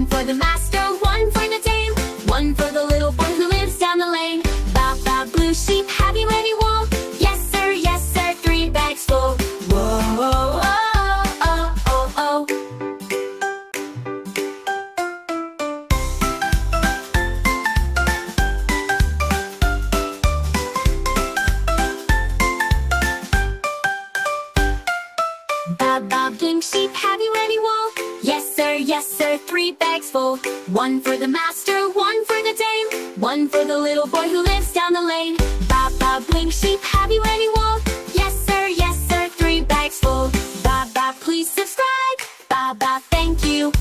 One for the master, one for the dame, one for the little boy who lives down the lane. Baa baa blue sheep, have you any wool? Yes sir, 3 bags full. Whoa, oh, oh, oh, oh. Baa baa blue sheep, have you any wool? Yes sir, 3 bags full. One for the master, one for the dame, one for the little boy who lives down the lane. Baa baa blue sheep, have you any wool? Yes sir, 3 bags full. Baa baa, please subscribe. Baa baa, thank you.